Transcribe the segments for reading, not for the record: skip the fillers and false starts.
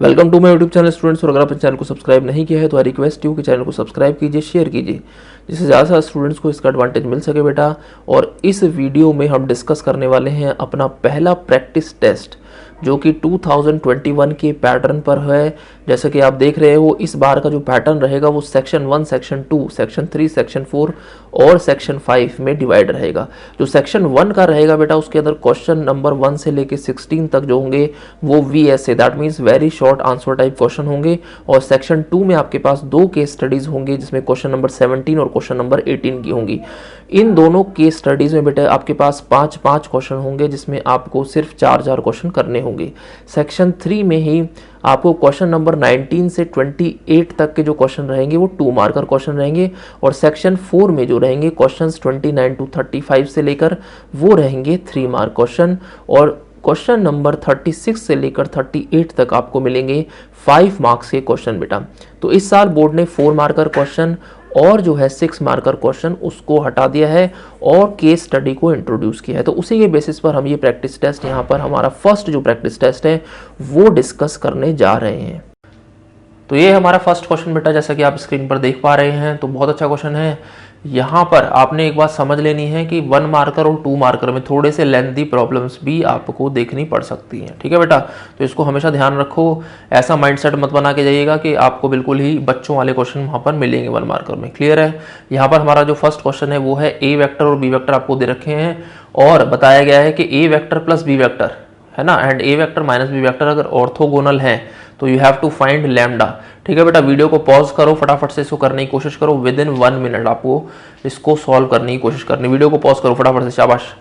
Welcome to my YouTube channel students. और अगर आप इस चैनल को सब्सक्राइब नहीं किया है तो आई रिक्वेस्ट यू कि चैनल को सब्सक्राइब कीजिए, शेयर कीजिए, जिससे ज़्यादा से ज़्यादा स्टूडेंट्स को इसका एडवांटेज मिल सके बेटा। और इस वीडियो में हम डिस्कस करने वाले हैं अपना पहला प्रैक्टिस टेस्ट जो कि 2021 के पैटर्न पर है। जैसे कि आप देख रहे हो, इस बार का जो पैटर्न रहेगा वो सेक्शन 1, सेक्शन 2, सेक्शन 3, सेक्शन 4 और सेक्शन 5 में डिवाइड रहेगा। जो सेक्शन 1 का रहेगा बेटा, उसके अंदर क्वेश्चन नंबर 1 से लेके 16 तक जो होंगे वो VSA, that means very short answer type question होंगे। और सेक्शन 2 में आपके पास 2 केस स्टडीज होंगे जिसमें क्वेश्चन नंबर 17 और क्वेश्चन नंबर 18 की होंगी। इन दोनों केस स्टडीज में बेटा आपके पास 5-5 क्वेश्चन होंगे जिसमें आपको सिर्फ 4-4 क्वेश्चन करने होंगे। सेक्शन 3 में ही आपको क्वेश्चन नंबर 19 से 28 तक के जो क्वेश्चन रहेंगे वो 2 मार्कर क्वेश्चन रहेंगे। और सेक्शन 4 में जो रहेंगे क्वेश्चंस 29 to 35 से लेकर वो रहेंगे 3 मार्क क्वेश्चन। और क्वेश्चन नंबर 36 से लेकर 38 तक आपको मिलेंगे 5 मार्क्स के क्वेश्चन बेटा। तो इस साल बोर्ड ने 4 मार्कर क्वेश्चन और जो है 6 मार्कर क्वेश्चन उसको हटा दिया है और केस स्टडी को इंट्रोड्यूस किया है। तो उसी के बेसिस पर हम ये प्रैक्टिस टेस्ट यहाँ पर हमारा फर्स्ट जो प्रैक्टिस टेस्ट है वो डिस्कस करने जा रहे हैं। तो ये हमारा फर्स्ट क्वेश्चन बेटा, जैसा कि आप स्क्रीन पर देख पा रहे हैं। तो बहुत अच्छा क्वेश्चन है। यहाँ पर आपने एक बात समझ लेनी है कि 1 मार्कर और 2 मार्कर में थोड़े से लेंथी प्रॉब्लम्स भी आपको देखनी पड़ सकती हैं, ठीक है बेटा। तो इसको हमेशा ध्यान रखो, ऐसा माइंडसेट मत बना के जाइएगा कि आपको बिल्कुल ही बच्चों वाले क्वेश्चन वहाँ पर मिलेंगे 1 मार्कर में। क्लियर है। यहाँ पर हमारा जो फर्स्ट क्वेश्चन है वो है ए वेक्टर और बी वेक्टर आपको दे रखे हैं और बताया गया है कि A vector plus B vector है ना, and A vector minus B vector अगर ऑर्थोगोनल है तो you have to find lambda. ठीक है बेटा, वीडियो को पॉज करो, फटाफट से इसको करने की कोशिश करो। विद इन 1 मिनट आपको इसको सॉल्व करने की कोशिश करनी। वीडियो को पॉज करो फटाफट से, शाबाश।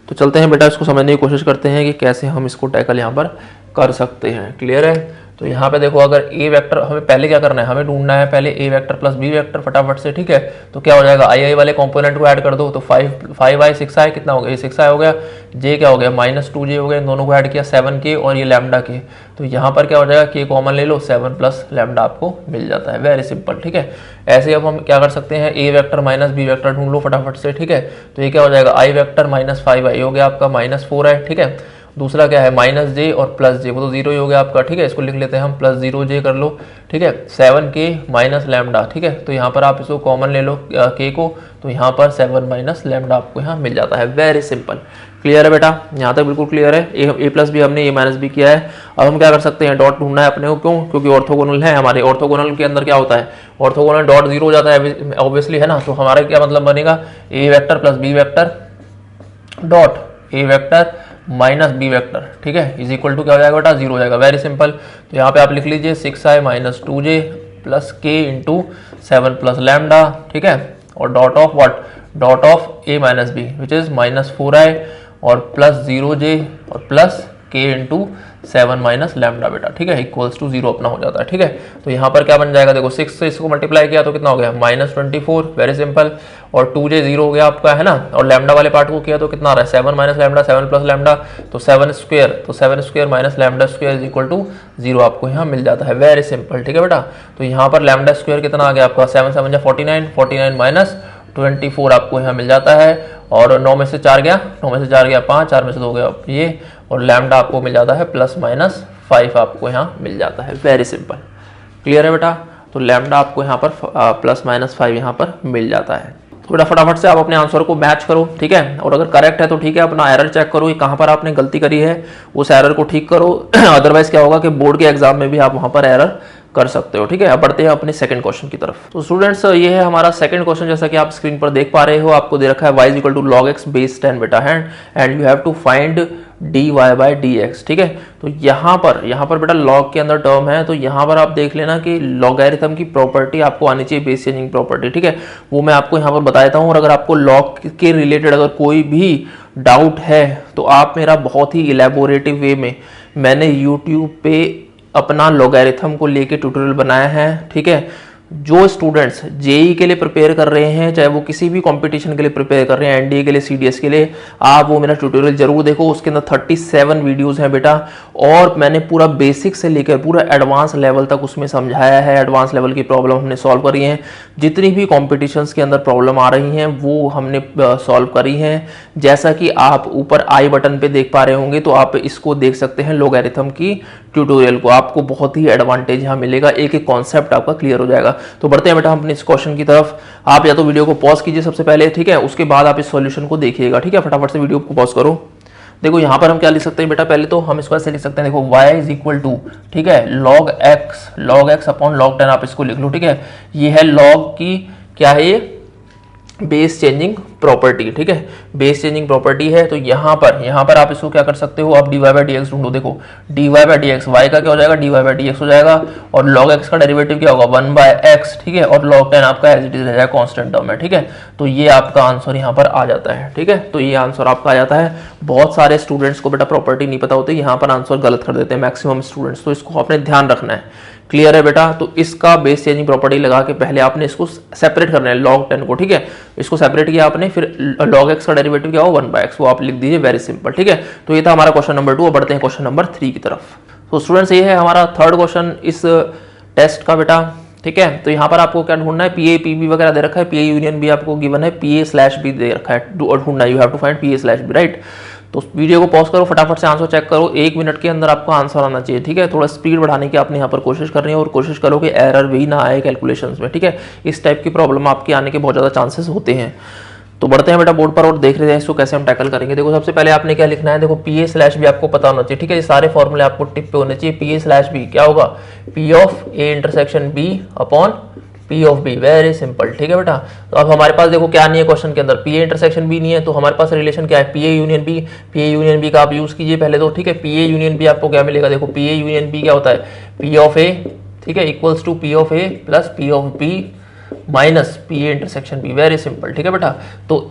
तो चलते हैं बेटा, इसको समझने की कोशिश करते हैं कि कैसे हम इसको टैकल यहाँ पर कर सकते हैं। क्लियर है। तो यहाँ पे देखो, अगर ए वेक्टर हमें पहले क्या करना है, हमें ढूंढना है पहले ए वेक्टर प्लस बी वेक्टर फटाफट से। ठीक है, तो क्या हो जाएगा, आई वाले कंपोनेंट को ऐड कर दो। तो 5i 6i कितना हो गया, ये 6i हो गया, जे क्या हो गया -2j हो गया। इन दोनों को ऐड किया 7k और ये लैम्डा के। तो यहाँ पर क्या हो जाएगा, k कॉमन ले लो, 7 प्लस लैम्डा आपको मिल जाता है। Very simple. ठीक है, ऐसे अब हम क्या कर सकते हैं, ए वेक्टर माइनस बी वेक्टर ढूंढ लो फटाफट से। ठीक है, तो ये क्या हो जाएगा, आई वेक्टर -5i हो गया आपका -4i। ठीक है, दूसरा क्या है -j और +j, वो तो 0 ही हो गया आपका। ठीक है, इसको लिख लेते हैं हम +0j कर लो। ठीक है, 7k माइनस लैम्डा। ठीक है, तो यहाँ पर आप इसको कॉमन ले लो k को, तो यहाँ पर 7 माइनस लैम्डा आपको यहाँ मिल जाता है। Very simple. क्लियर है बेटा, यहाँ तक बिल्कुल क्लियर है। ए प्लस बी हमने ए माइनस बी किया है। अब हम क्या कर सकते हैं, डॉट ढूंढना है अपने को। क्यों? क्योंकि ऑर्थोगोनल है हमारे। ऑर्थोगोनल के अंदर क्या होता है, ऑर्थोगोनल डॉट 0 हो जाता है ऑब्वियसली, है ना। तो हमारा क्या मतलब बनेगा, A vector plus B vector dot A vector minus B vector. ठीक है, इज इक्वल टू क्या हो जाएगा बेटा, 0 हो जाएगा। Very simple. तो यहाँ पे आप लिख लीजिए 6i - 2j plus k into 7 plus lambda. ठीक है, और dot of what, dot of a minus B which is -4i और प्लस 0j और plus k into 7 minus lambda बेटा। ठीक है, इक्वल्स टू 0 अपना हो जाता है। ठीक है, तो यहाँ पर क्या बन जाएगा, देखो 6 से इसको मल्टीप्लाई किया तो कितना हो गया, -24। Very simple. और 2j 0 हो गया आपका, है ना। और लैम्डा वाले पार्ट को किया तो कितना आ रहा है, 7 माइनस लैम्डा, 7 प्लस लैम्डा, तो 7 स्क्वायर, तो 7 square minus lambda square is equal to 0 आपको यहाँ मिल जाता है। Very simple. ठीक है बेटा, तो यहाँ पर लैम्डा स्क्वायर कितना आ गया आपका, 7 7 49, 49 माइनस 24 आपको यहाँ मिल जाता है। और 9 में से 4 गया, 9 में से 4 गया 5, 4 में से 2 गया ये, और लैम्डा आपको मिल जाता है +-5 आपको यहाँ मिल जाता है। Very simple. क्लियर है बेटा, तो लैम्डा आपको यहाँ पर +-5 यहाँ पर मिल जाता है। तो बेटा फटाफट से आप अपने आंसर को मैच करो। ठीक है, और अगर करेक्ट है तो ठीक है, अपना एरर चेक करो कि कहाँ पर आपने गलती करी है, उस एरर को ठीक करो। अदरवाइज क्या होगा कि बोर्ड के एग्जाम में भी आप वहाँ पर एरर कर सकते हो। ठीक है, अब बढ़ते हैं अपने सेकंड क्वेश्चन की तरफ। तो स्टूडेंट्स, ये है हमारा सेकंड क्वेश्चन। जैसा कि आप स्क्रीन पर देख पा रहे हो, आपको दे रखा है y = log x बेस 10 बेटा है, and you have to find dy/dx। ठीक है, तो यहाँ पर बेटा लॉग के अंदर टर्म है, तो यहाँ पर आप देख लेना कि लॉगरिथम की प्रॉपर्टी आपको आनी चाहिए, बेस चेंजिंग प्रॉपर्टी। ठीक है, वो मैं आपको यहाँ पर बता देता हूँ। और अगर आपको लॉग के रिलेटेड अगर कोई भी डाउट है तो आप मेरा बहुत ही इलेबोरेटिव वे में मैंने यूट्यूब पे अपना लॉगरिथम को लेके ट्यूटोरियल बनाया है। ठीक है, जो स्टूडेंट्स जेई के लिए प्रिपेयर कर रहे हैं, चाहे वो किसी भी कंपटीशन के लिए प्रिपेयर कर रहे हैं, एनडीए के लिए, सीडीएस के लिए, आप वो मेरा ट्यूटोरियल जरूर देखो। उसके अंदर 37 वीडियोस हैं बेटा, और मैंने पूरा बेसिक से लेकर पूरा एडवांस लेवल तक उसमें समझाया है। एडवांस लेवल की प्रॉब्लम हमने सॉल्व करी है, जितनी भी कॉम्पिटिशन्स के अंदर प्रॉब्लम आ रही हैं वो हमने सॉल्व करी हैं। जैसा कि आप ऊपर आई बटन पे देख पा रहे होंगे, तो आप इसको देख सकते हैं लॉगरिथम की ट्यूटोरियल को। आपको बहुत ही एडवांटेज यहाँ मिलेगा, एक एक कॉन्सेप्ट आपका क्लियर हो जाएगा। तो बढ़ते हैं बेटा हम अपने इस क्वेश्चन की तरफ। आप या तो वीडियो को पॉज कीजिए सबसे पहले, ठीक है, उसके बाद आप इस सॉल्यूशन को देखिएगा, ठीक है। फटाफट से वीडियो को पॉज करो। देखो यहाँ पर हम क्या लिख सकते हैं बेटा, पहले तो हम इसको ऐसे लिख सकते हैं, देखो y इज इक्वल टू, ठीक है, log x अपॉन log 10, आप इसको लिख लो, ठीक है। ये है log की क्या है, ये बेस चेंजिंग प्रॉपर्टी, ठीक है, बेस चेंजिंग प्रॉपर्टी है। तो यहाँ पर आप इसको क्या कर सकते हो, आप dy बाई डी एक्स ढूंढो। देखो dy by D X, Y का क्या हो जाएगा, dy बाई डी एक्स हो जाएगा, और log x का डेरिवेटिव क्या होगा, 1 बाय x, ठीक है, और log 10 आपका एज इट इज रह जाएगा कांस्टेंट टर्म है, ठीक है। तो ये आपका आंसर यहाँ पर आ जाता है, ठीक है। तो ये आंसर आपका आ जाता है। बहुत सारे स्टूडेंट्स को बेटा प्रॉपर्टी नहीं पता होती, यहाँ पर आंसर गलत कर देते हैं मैक्सिमम स्टूडेंट्स, तो इसको आपने ध्यान रखना है। क्लियर है बेटा। तो इसका बेस चेंजिंग प्रॉपर्टी लगा के पहले आपने इसको सेपरेट करना है log 10 को, ठीक है। इसको सेपरेट किया आपने, फिर log x का डेरिवेटिव क्या हो, 1 बाय x, वो आप लिख दीजिए, वेरी सिंपल, ठीक है। तो ये था हमारा क्वेश्चन नंबर 2। अब बढ़ते हैं क्वेश्चन नंबर 3 की तरफ। तो स्टूडेंट्स ये है हमारा थर्ड क्वेश्चन इस टेस्ट का बेटा, ठीक है। तो यहाँ पर आपको क्या ढूंढना है, पीए पीबी वगैरह दे रखा है, पीए यूनियन भी आपको गिवन है, पीए स्लैश बी दे रखा है, ढूंढना, you have to find P A slash B, right. तो वीडियो को पॉज करो, फटाफट से आंसर चेक करो, 1 मिनट के अंदर आपका आंसर आना चाहिए, ठीक है। थोड़ा स्पीड बढ़ाने की आपने यहाँ पर कोशिश करनी है, और कोशिश करो कि एरर भी ना आए कैलकुलेशंस में, ठीक है। इस टाइप की प्रॉब्लम आपके आने के बहुत ज़्यादा चांसेस होते हैं। तो बढ़ते हैं बेटा बोर्ड पर और देख रहे हैं इसको कैसे हम टैकल करेंगे। देखो सबसे पहले आपने क्या लिखना है, देखो पीए स्लैश बी आपको पता होना चाहिए, ठीक है। ये सारे फॉर्मूले आपको टिप पे होने चाहिए। पीए स्लैश बी क्या होगा, P of A intersection B upon P of B, very simple, ठीक है बेटा। तो अब हमारे पास देखो क्या नहीं है क्वेश्चन के अंदर, पीए इंटरसेक्शन बी नहीं है, तो हमारे पास रिलेशन क्या है, पीए यूनियन बी। पीए यूनियन बी का आप यूज कीजिए पहले तो, ठीक है। पीए यूनियन बी आपको क्या मिलेगा, देखो पीए यूनियन बी क्या होता है, पी ऑफ ए, ठीक है, equals to P of A plus P of B minus P A intersection B, very simple, ठीक है बेटा। तो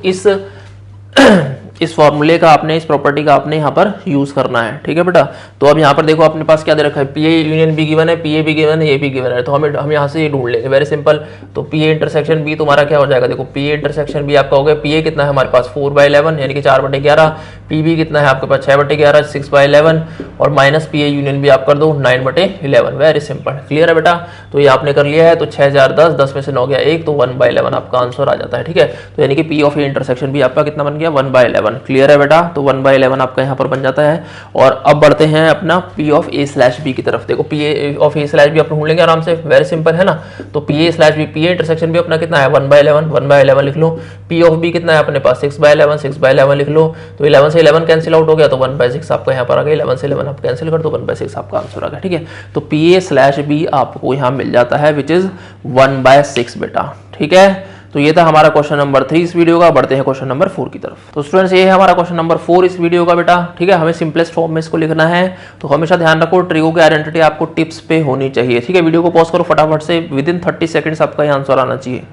इस फॉर्मूले का आपने, इस प्रॉपर्टी का आपने यहाँ पर यूज करना है, ठीक है बेटा। तो अब यहाँ पर देखो अपने पास क्या दे रखा है, पीए यूनियन बी गिवन है, पीए भी गिवन है, ये भी गिवन है, तो हम यहाँ से ये ढूंढ लेंगे, वेरी सिंपल। तो पीए इंटरसेक्शन बी तुम्हारा क्या हो जाएगा, देखो पीए इंटरसेक्शन बी आपका हो गया, पीए कितना है हमारे पास 4/11 यानी कि 4/11, पीबी कितना है आपके पास 6/11 6/11, और माइनस पीए यूनियन बी आप कर दो 9/11, वेरी सिंपल, क्लियर है बेटा। तो ये आपने कर लिया है, तो 6 4 10, 10 में से 9 गया 1, तो 1/11 आपका आंसर आ जाता है, ठीक है। तो यानी कि P of A intersection B आपका कितना बन गया, 1/11, क्लियर है बेटा। तो 1/11 आपका यहाँ पर बन जाता है। और अब बढ़ते हैं अपना P of A slash B की तरफ। देखो P of A slash B आप ढूंढ लेंगे आराम से, वेरी सिंपल है ना। तो P A slash B, P A intersection B अपना कितना है 1/11 लिख लो। पी ऑफ बी कितना है अपने पास 6/11 लिख लो। तो 11 से 11 कैंसिल आउट हो गया, तो 1/6 आपका यहाँ पर आ गया, 11 से 11 आप कैंसिल कर दो, 1/6 आपका आंसर आ गया, ठीक है। तो पी ए स्लैश बी आपको यहाँ मिल जाता है, विच इज 1/6 बेटा, ठीक है। तो ये था हमारा क्वेश्चन नंबर 3 इस वीडियो का। बढ़ते हैं क्वेश्चन नंबर 4 की तरफ। तो स्टूडेंट्स ये है हमारा क्वेश्चन नंबर 4 इस वीडियो का बेटा, ठीक है। हमें सिंपलेस्ट फॉर्म में इसको लिखना है, तो हमेशा ध्यान रखो ट्रिगो की आइडेंटिटी आपको टिप्स पे होनी चाहिए, ठीक है। वीडियो को पॉज करो फटाफट से, विदिन 30 सेकंड्स आपका ये आंसर आना चाहिए।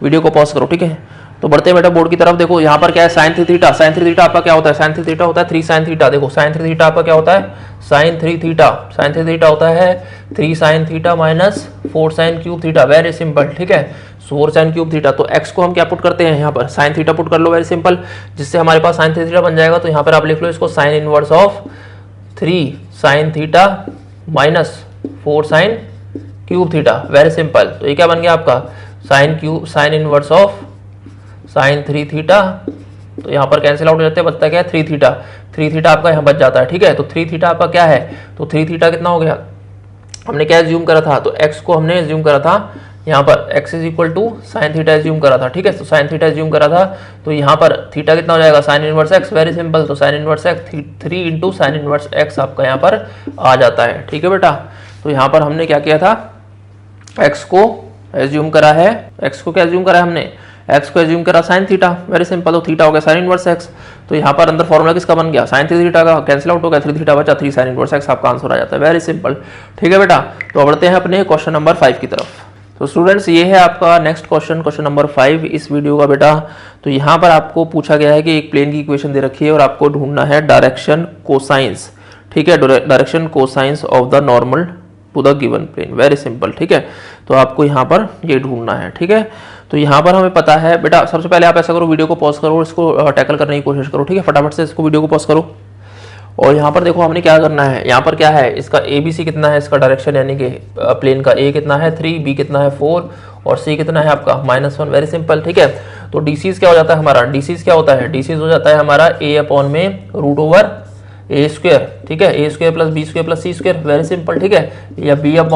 वीडियो को पॉज करो, ठीक है। तो बढ़ते हैं बेटा बोर्ड की तरफ। देखो यहाँ पर क्या है, साइन 3 थीटा, साइन 3 थीटा आपका क्या होता है, साइन 3 थीटा होता है 3 साइन थीटा। देखो साइन 3 थीटा आपका क्या होता है, साइन 3 थीटा, साइन 3 थीटा होता है 3 sine theta minus 4 sine cube theta, very simple, ठीक है। 4 साइन क्यूब थीटा, तो x को हम क्या पुट करते हैं यहाँ पर, साइन थीटा पुट कर लो, वेरी सिंपल, जिससे हमारे पास साइन 3 थीटा बन जाएगा। तो यहाँ पर आप लिख लो इसको sine inverse of 3 sine theta minus 4 sine cube theta, very simple. तो ये क्या बन गया आपका, sine inverse of sine 3 theta, तो यहाँ पर कैंसिल आउट हो जाते हैं, बचता क्या है 3 थीटा, 3 थीटा आपका यहाँ बच जाता है, ठीक है। तो 3 थीटा आपका क्या है, तो 3 थीटा कितना हो गया, हमने क्या एज्यूम करा था, तो x को हमने एज्यूम करा था यहाँ पर x is equal to sine theta assume करा था, ठीक है। तो साइन थीटा एज्यूम करा था, तो यहाँ पर थीटा कितना हो जाएगा, sine inverse x, very simple. तो sine inverse x 3 into sine inverse x आपका यहाँ पर आ जाता है, ठीक है बेटा। तो यहाँ पर हमने क्या किया था, x को एज्यूम करा है, x को क्या एज्यूम करा है हमने, x को एज्यूम करा साइन थीटा, वेरी सिंपल। तो थीटा हो गया साइन इनवर्स x, तो यहाँ पर अंदर फॉर्मूला किसका बन गया, साइन 3 थीटा का, कैंसिल आउट हो गया, 3 थीटा बचा, 3 साइन इनवर्स x आपका आंसर आ जाता है, वेरी सिंपल, ठीक है बेटा। तो बढ़ते हैं अपने क्वेश्चन नंबर 5 की तरफ। तो स्टूडेंट्स ये है आपका नेक्स्ट क्वेश्चन, क्वेश्चन नंबर 5 इस वीडियो का बेटा। तो यहाँ पर आपको पूछा गया है कि एक प्लेन की इक्वेशन दे रखी है और आपको ढूंढना है डायरेक्शन कोसाइंस, ठीक है, direction cosines of the normal to the given plane, very simple. ठीक है, तो आपको यहाँ पर ये ढूंढना है। ठीक है, तो यहाँ पर हमें पता है बेटा, सबसे पहले आप ऐसा करो, वीडियो को पॉज करो, इसको टैकल करने की कोशिश करो। ठीक है, फटाफट से इसको वीडियो को पॉज करो। और यहाँ पर देखो हमने क्या करना है, यहाँ पर क्या है, इसका ABC कितना है, इसका डायरेक्शन यानी कि प्लेन का A कितना है 3, B कितना है 4 और C कितना है आपका -1, वेरी सिंपल। ठीक है, तो डीसीज क्या हो जाता है हमारा, डीसीज क्या होता है, डीसीज हो जाता है हमारा A/√A²। ठीक है, A² + B² + C², very simple. ठीक है, या B/√A² +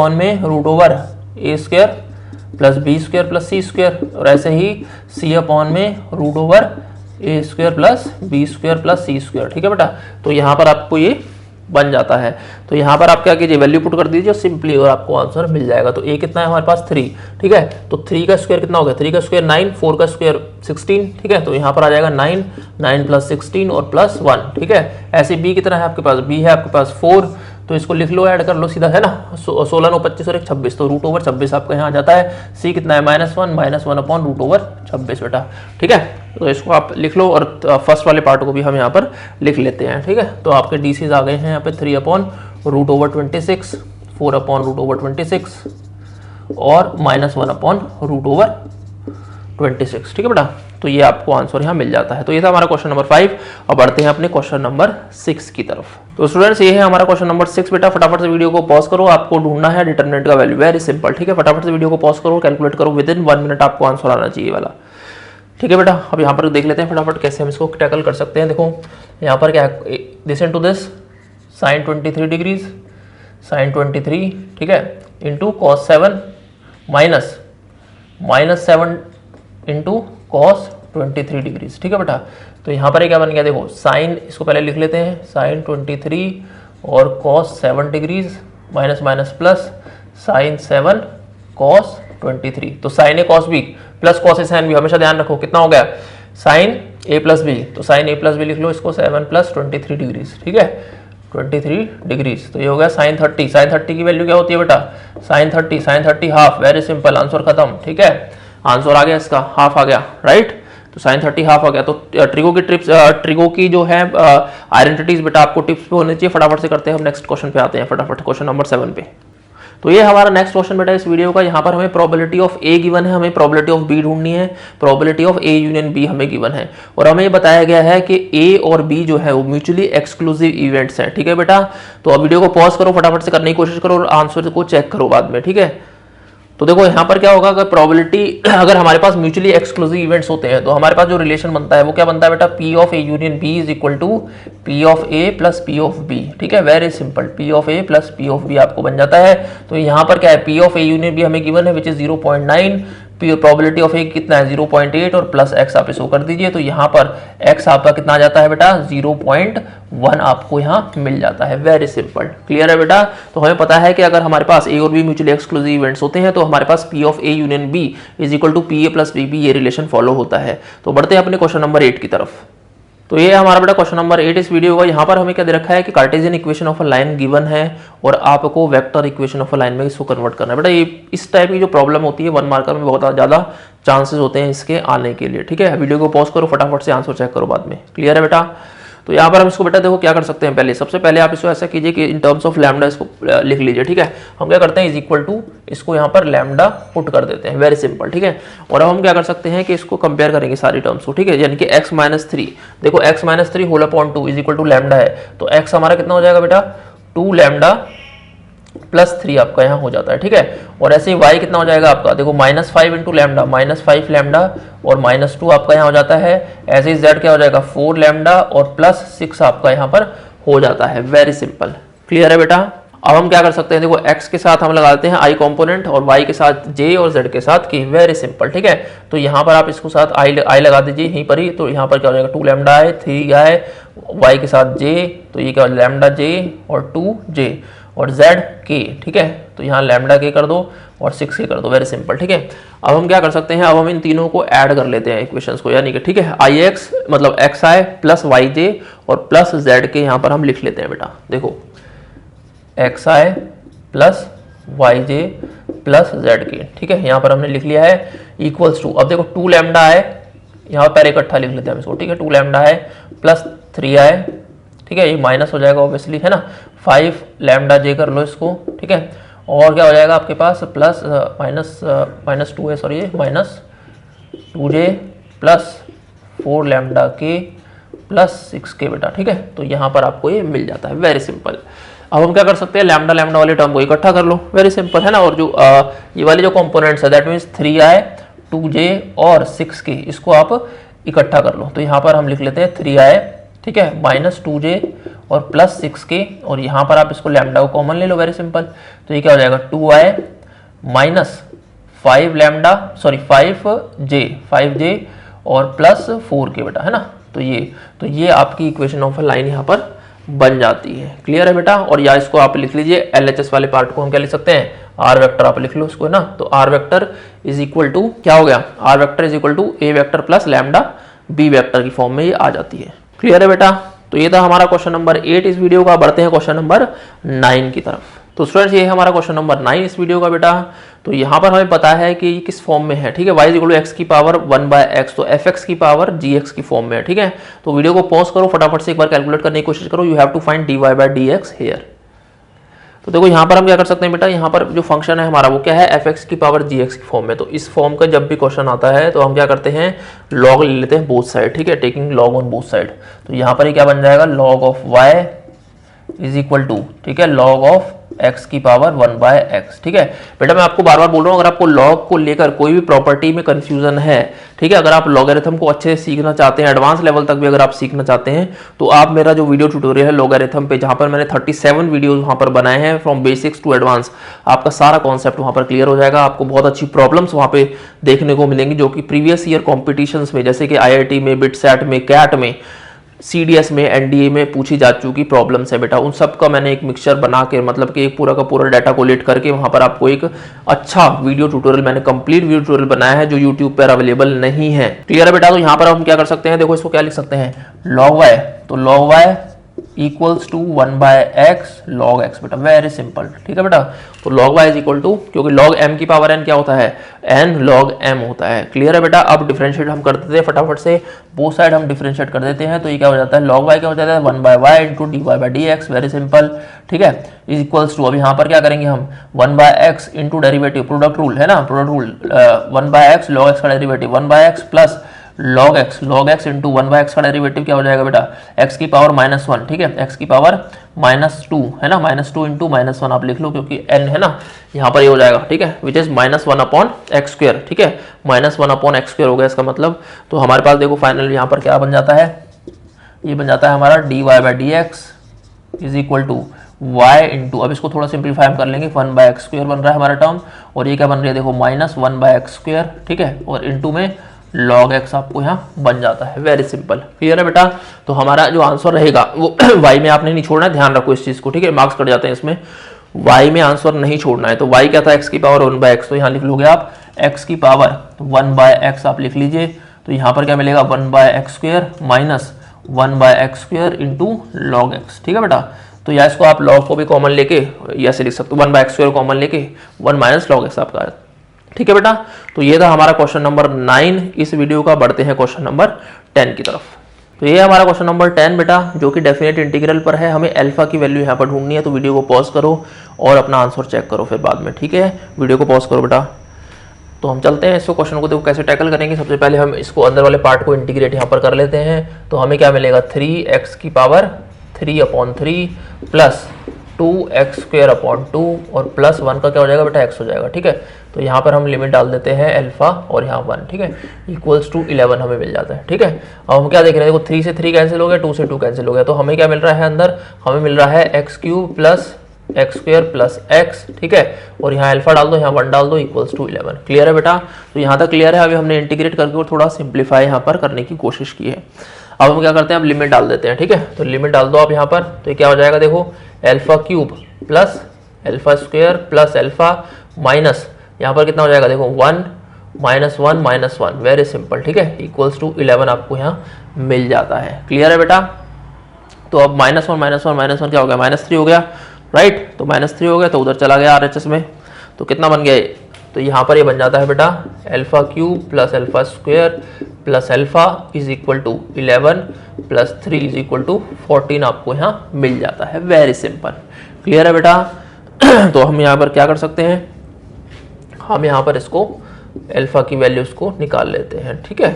B² + C² और ऐसे ही C/√A² + B² + C²। ठीक है बेटा, तो यहाँ पर आपको ये बन जाता है। तो यहाँ पर आप क्या कीजिए, वैल्यू पुट कर दीजिए सिंपली और आपको आंसर मिल जाएगा। तो A कितना है हमारे पास 3। ठीक है, तो 3 का स्क्वायर कितना हो गया, 3 का स्क्वायर 9, 4 का स्क्वायर 16। ठीक है, तो यहाँ पर आ जाएगा 9, 9 + 16 और +1। ठीक है, ऐसे B कितना है आपके पास, B है आपके पास 4, तो इसको लिख लो, ऐड कर लो सीधा, है ना, 16 9 25 और 1 26, तो √26 आपका यहाँ आ जाता है। C कितना है -1/√26 बेटा। ठीक है, तो इसको आप लिख लो और फर्स्ट वाले पार्ट को भी हम यहाँ पर लिख लेते हैं। ठीक है, तो आपके डीसीज आ गए हैं यहाँ पे 3/√26, 4/√26 और -1/√26। ठीक है बेटा, तो ये आपको आंसर यहाँ मिल जाता है। तो ये था हमारा क्वेश्चन नंबर 5। अब बढ़ते हैं अपने क्वेश्चन नंबर 6 की तरफ। तो स्टूडेंट्स ये है हमारा क्वेश्चन नंबर 6 बेटा। फटाफट से वीडियो को पॉज करो, आपको ढूंढना है डिटरमिनेंट का वैल्यू, वेरी सिंपल। ठीक है, फटाफट से वीडियो को पॉज करो, कैलकुलेट करो, विद इन 1 मिनट आपको आंसर आना चाहिए वाला। ठीक है बेटा, अब यहाँ पर देख लेते हैं फटाफट कैसे हम इसको टैकल कर सकते हैं। देखो यहाँ पर क्या है, this into this sin 23 degrees, sin 23, ठीक है, into cos 7 -7 into cos 23 degrees. ठीक है बेटा, तो यहाँ पर क्या बन गया, देखो साइन, इसको पहले लिख लेते हैं, sin 23 और cos 7 degrees minus plus sin 7 cos 23, तो sin A cos B plus cos A sin B, हमेशा ध्यान रखो कितना हो गया, sin A + B, तो sin A + B लिख लो इसको 7 + 23 डिग्रीज। ठीक है, 23 डिग्रीज, तो ये हो गया sin 30। sin 30 की वैल्यू क्या होती है बेटा, sin 30 half, very simple, answer खत्म। ठीक है, आंसर आ गया इसका, हाफ आ गया, राइट। तो sin 30 हाफ आ गया। तो ट्रिगो की जो है आइडेंटिटीज बेटा आपको टिप्स पे होनी चाहिए। फटाफट से करते हैं, हम नेक्स्ट क्वेश्चन पे आते हैं, फटाफट क्वेश्चन नंबर 7 पे। तो ये हमारा नेक्स्ट क्वेश्चन बेटा इस वीडियो का। यहाँ पर हमें प्रोबेबिलिटी ऑफ ए गिवन है, हमें प्रोबेबिलिटी ऑफ बी ढूंढनी है, probability of A union B हमें गिवन है, और हमें ये बताया गया है कि ए और बी जो है वो म्यूचुअली एक्सक्लूसिव इवेंट्स हैं। ठीक है बेटा, तो अब वीडियो को पॉज करो, फटाफट से करने की कोशिश करो और आंसर को चेक करो बाद में। ठीक है, तो देखो यहाँ पर क्या होगा, अगर प्रोबेबिलिटी, अगर हमारे पास म्यूचुअली एक्सक्लूसिव इवेंट्स होते हैं तो हमारे पास जो रिलेशन बनता है वो क्या बनता है बेटा, P of A union B is equal to P of A plus P of B। ठीक है, very simple, P of A plus P of B आपको बन जाता है। तो यहाँ पर क्या है, P of A union B हमें गिवन है विच इज 0.9, प्रोबेबिलिटी ऑफ ए कितना है 0.8 और प्लस x आप इसको कर दीजिए, तो यहाँ पर x आपका कितना आ जाता है बेटा 0.1 आपको यहाँ मिल जाता है। वेरी सिंपल, क्लियर है बेटा। तो हमें पता है कि अगर हमारे पास ए और बी म्यूचुअली एक्सक्लूसिव इवेंट्स होते हैं तो हमारे पास P of A union B is equal to PA plus BB ये रिलेशन फॉलो होता है। तो बढ़ते हैं अपने क्वेश्चन नंबर 8 की तरफ। तो ये हमारा बेटा क्वेश्चन नंबर 8 इस वीडियो का। यहाँ पर हमें क्या दे रखा है कि Cartesian equation of a line given है और आपको vector equation of a line में इसको कन्वर्ट करना है बेटा। ये इस टाइप की जो प्रॉब्लम होती है 1 मार्कर में बहुत ज़्यादा चांसेस होते हैं इसके आने के लिए। ठीक है, वीडियो को पॉज करो, फटाफट से आंसर चेक करो बाद में, क्लियर है बेटा। तो यहाँ पर हम इसको बेटा देखो क्या कर सकते हैं, पहले सबसे पहले आप इसको ऐसा कीजिए कि इन टर्म्स ऑफ लैम्डा इसको लिख लीजिए। ठीक है, हम क्या करते हैं इज इक्वल टू, इसको यहाँ पर लैम्डा पुट कर देते हैं, वेरी सिंपल। ठीक है, और अब हम क्या कर सकते हैं कि इसको कंपेयर करेंगे सारी टर्म्स को। ठीक है, यानी कि x-3, देखो x-3 whole upon 2 is equal to lambda है, तो x हमारा कितना हो जाएगा बेटा 2 लैम्डा प्लस 3 आपका यहाँ हो जाता है। ठीक है, और ऐसे ही y कितना हो जाएगा आपका, देखो -5 इंटू लैम्डा, -5 लैम्डा और -2 आपका यहाँ हो जाता है। ऐसे ही z क्या हो जाएगा 4 लैम्डा और प्लस 6 आपका यहाँ पर हो जाता है। वेरी सिंपल, क्लियर है बेटा। अब हम क्या कर सकते हैं, देखो x के साथ हम लगाते हैं i कॉम्पोनेंट और y के साथ j और z के साथ k, वेरी सिंपल। ठीक है, तो यहाँ पर आप इसको साथ i लगा दीजिए यहीं पर ही, तो यहाँ पर क्या हो जाएगा 2 लैम्डा है, 3 i, y के साथ j, तो ये क्या लैम्डा j और 2j और z k। ठीक है, तो यहाँ लैम्डा k कर दो और 6k कर दो, वेरी सिंपल। ठीक है, अब हम क्या कर सकते हैं, अब हम इन तीनों को ऐड कर लेते हैं इक्वेशंस को, यानी कि ठीक है ix मतलब xi प्लस yj और प्लस z यहाँ पर हम लिख लेते हैं बेटा। देखो xi plus yj plus z। ठीक है, यहाँ पर हमने लिख लिया है इक्वल्स टू, अब देखो 2 लैम्डा है, यहाँ पर इकट्ठा लिख लेते हैं इसको। ठीक है, 2 लैम्डा है प्लस 3i, ठीक है, ये माइनस हो जाएगा ऑब्वियसली, है ना, 5 लैम्डा j कर लो इसको। ठीक है, और क्या हो जाएगा आपके पास प्लस माइनस 2 है, sorry minus 2j plus 4 lambda के प्लस 6k बेटा, ठीक है। तो यहाँ पर आपको ये मिल जाता है, वेरी सिंपल। अब हम क्या कर सकते हैं, लैम्डा लैम्डा वाले टर्म को इकट्ठा कर लो, वेरी सिंपल है ना। और जो ये वाले जो कंपोनेंट्स है दैट मीन्स 3i 2j और 6k, इसको आप इकट्ठा कर लो। तो यहाँ पर हम लिख लेते हैं 3i, ठीक है, माइनस 2j और प्लस 6k, और यहाँ पर आप इसको लैम्डा को कॉमन ले लो, वेरी सिंपल। तो ये क्या हो जाएगा 2i minus 5 lambda sorry 5j और प्लस 4k बेटा, है ना। तो ये आपकी इक्वेशन ऑफ लाइन यहाँ पर बन जाती है, क्लियर है बेटा। और या इसको आप लिख लीजिए LHS वाले पार्ट को हम क्या लिख सकते हैं, आर वेक्टर आप लिख लो इसको, है ना। तो R vector is equal to क्या हो गया, R vector is equal to A vector plus lambda B vector की फॉर्म में ये आ जाती है, क्लियर है बेटा। तो ये था हमारा क्वेश्चन नंबर 8 इस वीडियो का। बढ़ते हैं क्वेश्चन नंबर 9 की तरफ। तो स्टूडेंट्स ये है हमारा क्वेश्चन नंबर 9 इस वीडियो का बेटा। तो यहाँ पर हमें पता है कि किस फॉर्म में है, ठीक है, y is equal to x की पावर 1/x, तो fx की पावर gx की फॉर्म में है, ठीक है। तो वीडियो को पॉज करो, फटाफट से एक बार कैलकुलेट करने की कोशिश करो। You have to find dy/dx here. तो देखो यहाँ पर हम क्या कर सकते हैं बेटा, यहाँ पर जो फंक्शन है हमारा वो क्या है, fx की पावर gx की फॉर्म में। तो इस फॉर्म का जब भी क्वेश्चन आता है तो हम क्या करते हैं, लॉग ले लेते हैं बोथ साइड, ठीक है, taking log on both side. तो यहाँ पर ये क्या बन जाएगा, log of y is equal to, ठीक है, लॉग ऑफ x की पावर 1/x, ठीक है। बेटा मैं आपको बार बार बोल रहा हूँ, अगर आपको लॉग को लेकर कोई भी प्रॉपर्टी में कंफ्यूजन है, ठीक है, अगर आप लॉगरिथम को अच्छे से सीखना चाहते हैं, एडवांस लेवल तक भी अगर आप सीखना चाहते हैं, तो आप मेरा जो वीडियो ट्यूटोरियल है लॉगरिथम पे, जहां पर मैंने 37 वीडियोस वहां पर बनाए हैं फ्रॉम बेसिक्स टू एडवांस, आपका सारा कॉन्सेप्ट वहां पर क्लियर हो जाएगा। आपको बहुत अच्छी प्रॉब्लम्स वहां पे देखने को मिलेंगी जो कि प्रीवियस ईयर कॉम्पिटिशन्स में, जैसे कि IIT में, बिटसैट में, कैट में, CDS में, NDA में पूछी जा चुकी प्रॉब्लम्स है बेटा, उन सब का मैंने एक मिक्सचर बना के, मतलब कि एक पूरा का पूरा डाटा कोलेक्ट करके वहां पर आपको एक अच्छा वीडियो ट्यूटोरियल, मैंने कंप्लीट वीडियो ट्यूटोरियल बनाया है जो YouTube पर अवेलेबल नहीं है, क्लियर है बेटा। तो यहाँ पर हम क्या कर सकते हैं, देखो इसको क्या लिख सकते हैं, log y, तो log y equals to 1/x log x बेटा, वेरी सिंपल, ठीक है बेटा। तो log y is equal to, क्योंकि log m की पावर n क्या होता है, n log m होता है, क्लियर है बेटा। अब डिफरेंशिएट हम कर देते हैं फटाफट से, बोथ साइड हम डिफरेंशिएट कर देते हैं। तो ये क्या हो जाता है, log y क्या हो जाता है 1/y into dy/dx, very simple, ठीक है, इज इक्वल्स टू, अब यहाँ पर क्या करेंगे हम 1/x into derivative, product rule है ना, product rule 1/x log x का derivative 1/x plus log x into 1/x का डेरिवेटिव क्या हो जाएगा बेटा, x की पावर -1, ठीक है, x की पावर -2 है ना, -2 इंटू -1 आप लिख लो क्योंकि n है ना, यहाँ पर ये हो जाएगा, ठीक है, विच इज -1/x², ठीक है, -1/x² हो गया इसका मतलब। तो हमारे पास देखो फाइनल यहाँ पर क्या बन जाता है, ये बन जाता है हमारा dy/dx is equal to y into, अब इसको थोड़ा सिंप्लीफाई हम कर लेंगे, 1/x² बन रहा है हमारा टर्म, और ये क्या बन रही है देखो -1/x², ठीक है, और इंटू में log x आपको यहाँ बन जाता है, वेरी सिंपल, क्लियर है बेटा। तो हमारा जो आंसर रहेगा वो y में आपने नहीं छोड़ना है, ध्यान रखो इस चीज को, ठीक है, मार्क्स कट जाते हैं इसमें, y में आंसर नहीं छोड़ना है। तो y क्या था, x की पावर 1/x, तो यहाँ लिख लोगे आप x की पावर 1/x आप लिख लीजिए। तो यहाँ पर क्या मिलेगा 1/x² minus 1/x² into log x, ठीक है बेटा। तो या इसको आप log को भी कॉमन लेके ऐसे लिख सकते हो, 1/x² कॉमन लेके 1 माइनस log x आपका, ठीक है बेटा। तो ये था हमारा क्वेश्चन नंबर 9 इस वीडियो का। बढ़ते हैं क्वेश्चन नंबर 10 की तरफ। तो ये हमारा क्वेश्चन नंबर 10 बेटा, जो कि डेफिनेट इंटीग्रल पर है, हमें अल्फा की वैल्यू यहाँ पर ढूंढनी है। तो वीडियो को पॉज करो और अपना आंसर चेक करो फिर बाद में, ठीक है, वीडियो को पॉज करो बेटा। तो हम चलते हैं इसको, क्वेश्चन को देखो कैसे टैकल करेंगे। सबसे पहले हम इसको अंदर वाले पार्ट को इंटीग्रेट यहाँ पर कर लेते हैं। तो हमें क्या मिलेगा, 3x की पावर 3/3 प्लस 2x²/2 और प्लस 1 का क्या हो जाएगा बेटा, x हो जाएगा, ठीक है। तो यहाँ पर हम लिमिट डाल देते हैं अल्फा और यहाँ 1, ठीक है, इक्वल्स टू 11 हमें मिल जाता है, ठीक है। अब हम क्या देख रहे हैं, देखो 3 से 3 कैंसिल हो गया, 2 से 2 कैंसिल हो गया, तो हमें क्या मिल रहा है अंदर, हमें मिल रहा है x³ plus x² plus x, ठीक है, और यहाँ अल्फा डाल दो, यहाँ 1 डाल दो, इक्वल्स टू 11, क्लियर है बेटा। तो यहाँ तक क्लियर है। अभी हमने इंटीग्रेट करके और थोड़ा सिंप्लीफाई यहाँ पर करने की कोशिश की है। अब हम क्या करते हैं, अब लिमिट डाल देते हैं, ठीक है। तो लिमिट डाल दो आप यहाँ पर, तो ये क्या हो जाएगा, देखो α³ प्लस α² प्लस अल्फा माइनस यहाँ पर कितना हो जाएगा, देखो 1 -1 -1, वेरी सिंपल, ठीक है, इक्वल्स टू 11 आपको यहाँ मिल जाता है, क्लियर है बेटा। तो अब -1 -1 क्या हो गया, -3 हो गया, राइट। तो -3 हो गया तो उधर चला गया RHS में, तो कितना बन गया ये, तो यहाँ पर ये बन जाता है बेटा α³ plus α² plus alpha is equal to 11 plus 3 is equal to 14 आपको यहाँ मिल जाता है, वेरी सिंपल, क्लियर है बेटा। तो हम यहाँ पर क्या कर सकते हैं, हम यहाँ पर इसको अल्फा की वैल्यूज को निकाल लेते हैं, ठीक है।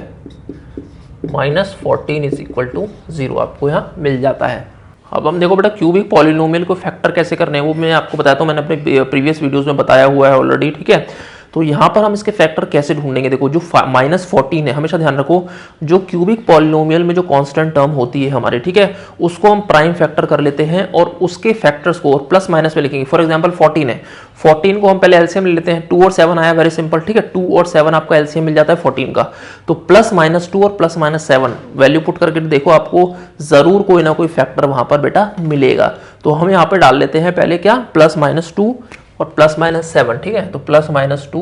-14 इज इक्वल टू 0 आपको यहाँ मिल जाता है। अब हम देखो बेटा क्यूबिक पॉलिनोमियल को फैक्टर कैसे करने हैं वो मैं आपको बताता हूँ, मैंने अपने प्रीवियस वीडियोस में बताया हुआ है ऑलरेडी, ठीक है। तो यहाँ पर हम इसके फैक्टर कैसे ढूंढेंगे, देखो जो -14 है, हमेशा ध्यान रखो जो क्यूबिक पॉलिनोमियल में जो कांस्टेंट टर्म होती है हमारे, ठीक है, उसको हम प्राइम फैक्टर कर लेते हैं और उसके फैक्टर्स को प्लस माइनस में लिखेंगे। फॉर एग्जांपल 14 है, 14 को हम पहले एलसीएम ले लेते हैं, 2 और 7 आया, वेरी सिंपल, ठीक है, 2 और 7 आपका एलसीएम मिल जाता है 14 का। तो +-2 और +-7 वैल्यू पुट करके देखो आपको जरूर कोई ना कोई फैक्टर वहां पर बेटा मिलेगा। तो हम यहाँ पे डाल लेते हैं पहले क्या, +-2 और +-7, ठीक है। तो +-2,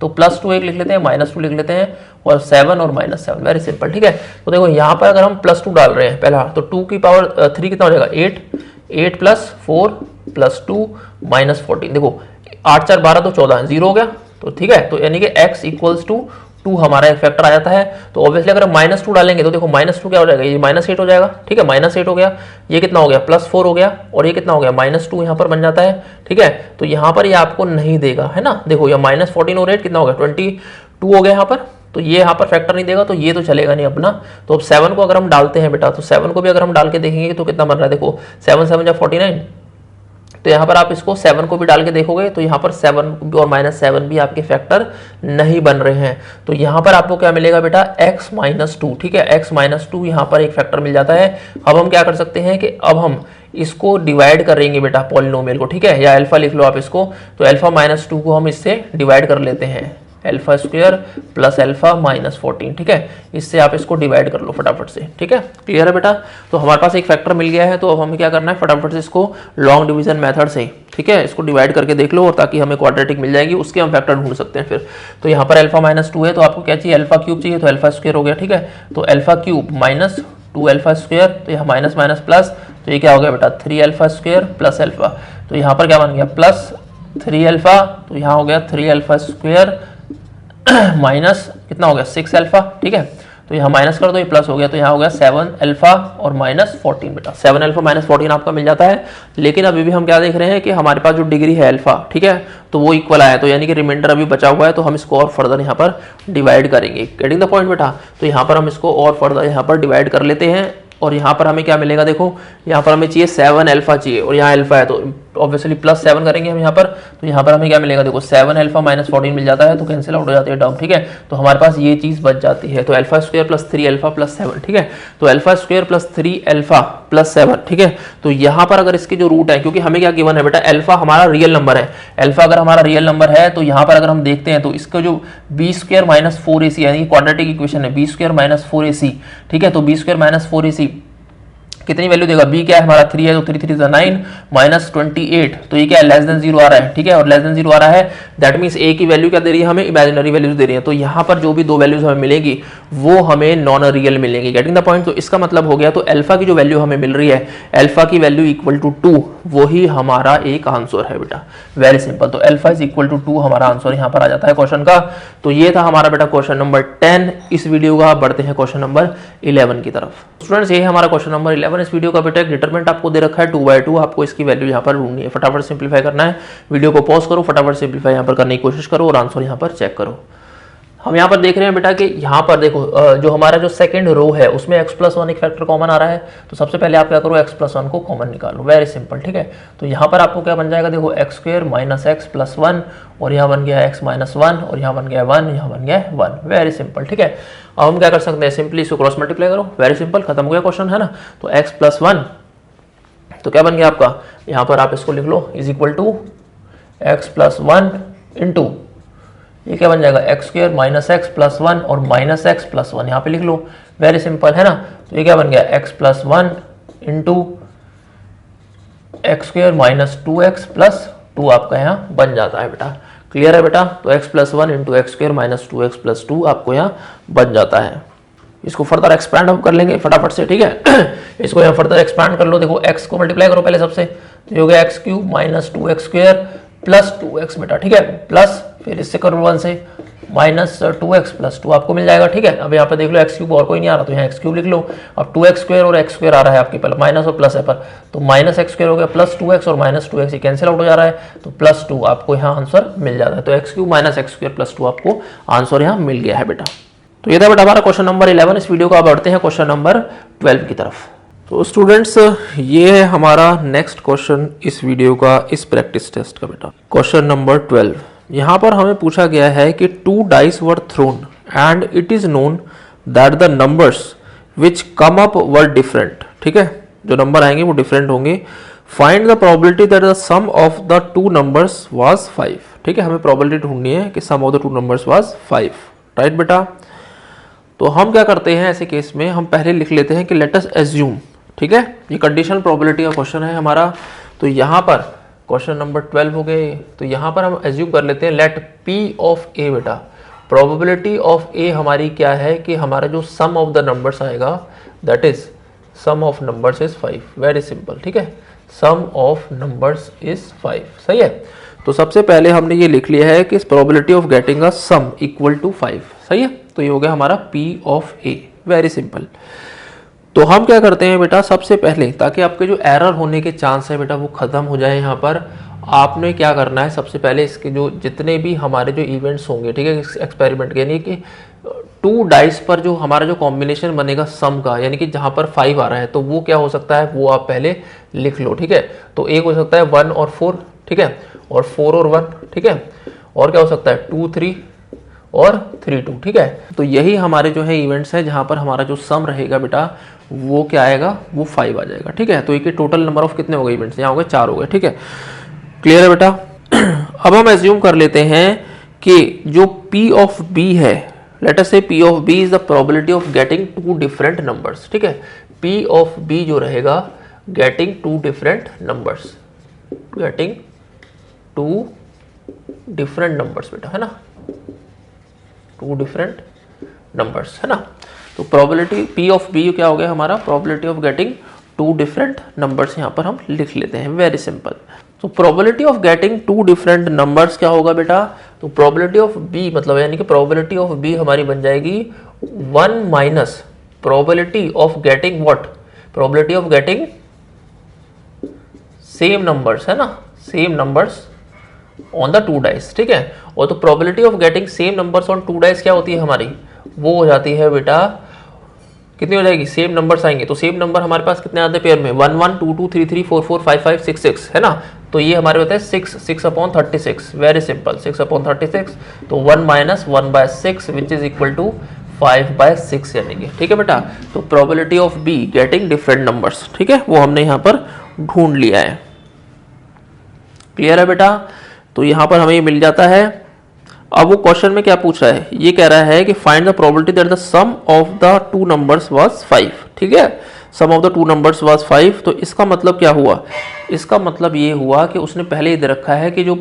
तो +2 एक लिख लेते हैं, -2 लिख लेते हैं और 7 और -7, वेरी सिंपल, ठीक है। तो देखो यहाँ पर अगर हम +2 डाल रहे हैं पहला, तो 2 की पावर 3 कितना हो जाएगा, 8 + 4 + 2 -14, देखो 8 4 12 तो 14, 0 हो गया। तो ठीक है, तो यानी कि x = 2 हमारा एक फैक्टर आ जाता है। तो ऑब्वियसली अगर हम -2 डालेंगे तो देखो -2 क्या हो जाएगा, ये -8 हो जाएगा, ठीक है, -8 हो गया, ये कितना हो गया, +4 हो गया, और ये कितना हो गया, -2 यहाँ पर बन जाता है, ठीक है। तो यहाँ पर ये आपको नहीं देगा, है ना, देखो ये -14 और 8 कितना हो गया, 22 हो गया यहाँ पर। तो ये यहाँ पर फैक्टर नहीं देगा, तो ये तो चलेगा नहीं अपना। तो अब 7 को अगर हम डालते हैं बेटा, तो 7 को भी अगर हम डाल के देखेंगे तो कितना बन रहा है, देखो 7 7 जा 49, तो यहाँ पर आप इसको 7 को भी डाल के देखोगे तो यहाँ पर 7 और -7 भी आपके फैक्टर नहीं बन रहे हैं। तो यहाँ पर आपको क्या मिलेगा बेटा, x - 2, ठीक है, x - 2 यहाँ पर एक फैक्टर मिल जाता है। अब हम क्या कर सकते हैं कि अब हम इसको डिवाइड करेंगे बेटा पॉलिनोमियल को, ठीक है, या अल्फा लिख लो आप इसको। तो अल्फा -2 को हम इससे डिवाइड कर लेते हैं, α² + अल्फा -14, ठीक है, इससे आप इसको डिवाइड कर लो फटाफट से, ठीक है, क्लियर है बेटा। तो हमारे पास एक फैक्टर मिल गया है, तो अब हमें क्या करना है, फटाफट से इसको लॉन्ग डिवीजन मेथड से, ठीक है, इसको डिवाइड करके देख लो, और ताकि हमें क्वाड्रेटिक मिल जाएगी, उसके हम फैक्टर ढूंढ सकते हैं फिर। तो यहाँ पर α-2 है, तो आपको क्या चाहिए, α³ चाहिए, तो α² हो गया, ठीक है। तो α³ - 2α², तो यहाँ माइनस माइनस प्लस, तो ये क्या हो गया बेटा, 3α² + अल्फा, तो यहाँ पर क्या बन गया, +3α, तो यहाँ हो गया 3α² माइनस कितना हो गया, 6α, ठीक है। तो यहाँ माइनस कर दो, ये प्लस हो गया, तो यहाँ हो गया 7α और -14 बेटा, 7α -14 आपका मिल जाता है। लेकिन अभी भी हम क्या देख रहे हैं कि हमारे पास जो डिग्री है अल्फा, ठीक है, तो वो इक्वल आया, तो यानी कि रिमाइंडर अभी बचा हुआ है, तो हम इसको और फर्दर यहाँ पर डिवाइड करेंगे, गेटिंग द पॉइंट बेटा। तो यहाँ पर हम इसको और फर्दर यहाँ पर डिवाइड कर लेते हैं, और यहाँ पर हमें क्या मिलेगा, देखो यहाँ पर हमें चाहिए 7α चाहिए, और यहाँ अल्फा है, तो ऑब्वियसली +7 करेंगे हम यहाँ पर, तो यहाँ पर हमें क्या मिलेगा, देखो 7α -14 मिल जाता है, तो कैंसिल आउट हो जाती है टर्म, ठीक है। तो हमारे पास ये चीज बच जाती है, तो α² + 3α + 7, ठीक है। तो α² + 3α + 7, ठीक है। तो यहाँ पर अगर इसके जो रूट है, क्योंकि हमें क्या गिवन है बेटा, अल्फा हमारा रियल नंबर है, अल्फा अगर हमारा रियल नंबर है, तो यहाँ पर अगर हम देखते हैं तो इसका जो b² - 4ac यानी क्वाड्रेटिक इक्वेशन है, b² - 4ac, ठीक है। तो b² - 4ac कितनी वैल्यू देगा, b क्या है हमारा 3 है, तो 3 3 9 -28, तो ये क्या है, <0 आ रहा है, ठीक है, और <0 आ रहा है, दैट मींस a की वैल्यू क्या दे रही है हमें, इमेजिनरी वैल्यूज दे रही है। तो यहाँ पर जो भी दो वैल्यूज हमें मिलेगी वो हमें नॉन रियल मिलेंगी, गेटिंग द पॉइंट। तो इसका मतलब हो गया, तो अल्फा की जो वैल्यू हमें मिल रही है, अल्फा की वैल्यू = 2, वही हमारा एक आंसर है बेटा, वेरी सिंपल। तो अल्फा = 2 हमारा आंसर यहाँ पर आ जाता है क्वेश्चन का। तो ये था हमारा बेटा क्वेश्चन नंबर 10 इस वीडियो का। बढ़ते हैं क्वेश्चन नंबर 11 की तरफ। स्टूडेंट्स ये है हमारा क्वेश्चन नंबर 11 इस वीडियो का। बेटा एक डिटरमिनेंट आपको दे रखा है 2/2, आपको इसकी वैल्यू यहाँ पर ढूंढनी है, फटाफट सिंपलीफाई करना है। वीडियो को पॉज करो, फटाफट सिंपलीफाई यहाँ पर करने की कोशिश करो और आंसर यहाँ पर चेक करो। हम यहाँ पर देख रहे हैं बेटा कि यहाँ पर देखो जो हमारा जो सेकंड रो है उसमें x+1 एक फैक्टर कॉमन आ रहा है। तो सबसे पहले आप क्या करो, x+1 को कॉमन निकालो, वेरी सिंपल, ठीक है। तो यहाँ पर आपको क्या बन जाएगा, देखो x² - x + 1, और यहाँ बन गया x - 1, और यहाँ बन गया 1, यहाँ बन गया 1, वेरी सिंपल, ठीक है। अब हम क्या कर सकते हैं, सिंपली इसको क्रॉस मल्टीप्लाई करो, वेरी सिंपल, खत्म हो गया क्वेश्चन, है ना। तो x+1 तो क्या बन गया आपका, यहाँ पर आप इसको लिख लो = x+1 इंटू ये क्या बन जाएगा, x² - x + 1 और -x + 1 यहाँ पे लिख लो, वेरी सिंपल, है ना। तो ये क्या बन गया, x+1 इंटू x² - 2x + 2 आपका यहाँ बन जाता है बेटा, क्लियर है बेटा। तो x+1 इंटू x² - 2x + 2 आपको यहाँ बन जाता है। इसको फर्दर एक्सपैंड हम कर लेंगे फटाफट से, ठीक है। इसको यहाँ फर्दर एक्सपैंड कर लो, देखो x को मल्टीप्लाई करो पहले सबसे, तो ये हो गया x³ - 2x² + 2x बेटा, ठीक है, प्लस फिर इससे करो 1 से, माइनस 2x प्लस 2 आपको मिल जाएगा। ठीक है, अब यहाँ पे देख लो एक्स क्यूब और कोई नहीं आ रहा तो यहाँ एक्स क्यूब लिख लो। अब 2x स्क्वायर और x स्क्वायर आ रहा है आपके पहले माइनस और प्लस है पर, तो माइनस एक्स स्क्वायर हो गया प्लस 2x और माइनस 2x ये कैंसिल आउट हो जा रहा है, तो प्लस 2 आपको यहाँ आंसर मिल जाता है। तो x cube minus x square plus 2 आपको आंसर यहाँ मिल गया है बेटा। तो ये था बेटा हमारा क्वेश्चन नंबर 11। इस वीडियो को आप बढ़ते हैं क्वेश्चन नंबर 12 की तरफ। तो स्टूडेंट्स ये है हमारा नेक्स्ट क्वेश्चन इस वीडियो का, इस प्रैक्टिस टेस्ट का बेटा। क्वेश्चन नंबर 12, यहाँ पर हमें पूछा गया है कि 2 dice were thrown and it is known that the numbers which come up were different. ठीक है, जो नंबर आएंगे वो डिफरेंट होंगे। Find the probability that the sum of the 2 numbers was 5। ठीक है, हमें प्रोबेबिलिटी ढूंढनी है कि sum of the 2 numbers was 5। Right बेटा, तो हम क्या करते हैं ऐसे केस में, हम पहले लिख लेते हैं कि लेट अस एज्यूम। ठीक है, ये कंडीशनल प्रोबेबिलिटी का क्वेश्चन है हमारा। तो यहाँ पर क्वेश्चन नंबर 12 हो गए, तो यहाँ पर हम एज्यूम कर लेते हैं लेट पी ऑफ ए बेटा। प्रोबेबिलिटी ऑफ ए हमारी क्या है कि हमारा जो सम ऑफ द नंबर्स आएगा that is sum of numbers is 5। Very simple. ठीक है, सम ऑफ नंबर्स इज 5। सही है, तो सबसे पहले हमने ये लिख लिया है कि probability of getting a sum equal to 5। सही है, तो ये हो गया हमारा P of A. Very simple. तो हम क्या करते हैं बेटा, सबसे पहले ताकि आपके जो एरर होने के चांस है बेटा वो खत्म हो जाए, यहाँ पर आपने क्या करना है, सबसे पहले इसके जो जितने भी हमारे जो इवेंट्स होंगे, ठीक है, एक्सपेरिमेंट के, यानी कि 2 डाइस पर जो हमारा जो कॉम्बिनेशन बनेगा सम का, यानी कि जहां पर 5 आ रहा है तो वो क्या हो सकता है वो आप पहले लिख लो। ठीक है, तो एक हो सकता है 1 और 4। ठीक है, और 4 और 1। ठीक है, और क्या हो सकता है 2 3 और 3 2। ठीक है, तो यही हमारे जो है इवेंट्स है जहां पर हमारा जो सम रहेगा बेटा वो क्या आएगा, वो 5 आ जाएगा। ठीक है, तो एक टोटल नंबर ऑफ कितने हो गए इवेंट्स, यहाँ हो गए 4 हो गए। ठीक है, क्लियर है बेटा। अब हम एज्यूम कर लेते हैं कि जो P ऑफ B है, लेट अस से P of B is the probability of getting 2 different numbers. ठीक है, P ऑफ B जो रहेगा getting 2 different numbers, getting 2 different numbers बेटा, है ना, 2 डिफरेंट नंबर्स, है ना। तो प्रोबेबिलिटी P ऑफ B क्या हो गया हमारा, probability of getting 2 different numbers यहाँ पर हम लिख लेते हैं। Very simple. तो probability of getting 2 different numbers क्या होगा बेटा, तो प्रोबेबिलिटी ऑफ B मतलब यानी कि प्रोबेबिलिटी ऑफ B हमारी बन जाएगी 1 minus probability of getting what, probability of getting same numbers, है ना, same numbers on the 2 dice. ठीक है, और तो probability of getting same numbers on 2 dice क्या होती है हमारी, वो हो जाती है बेटा कितनी हो जाएगी, सेम नंबर्स आएंगे तो सेम नंबर हमारे पास कितने आते हैं पेयर में, 1 1 2 2 3 3 4 4 5 5 6 6, है ना। तो ये हमारे होता है 6 अपॉन 36। वेरी सिंपल, 6 अपॉन 36, तो 1 minus 1/6 which is equal to 5/6 यानी कि। ठीक है बेटा, तो probability of B getting different numbers, ठीक है, वो हमने यहाँ पर ढूंढ लिया है। क्लियर है बेटा, तो यहाँ पर हमें ये मिल जाता है। अब वो क्वेश्चन में क्या पूछ रहा है, ये कह रहा है कि find the probability that the sum of the 2 numbers was 5। ठीक है, sum of the 2 numbers was 5। तो इसका मतलब क्या हुआ, इसका मतलब ये हुआ कि उसने पहले ये दे रखा है कि जो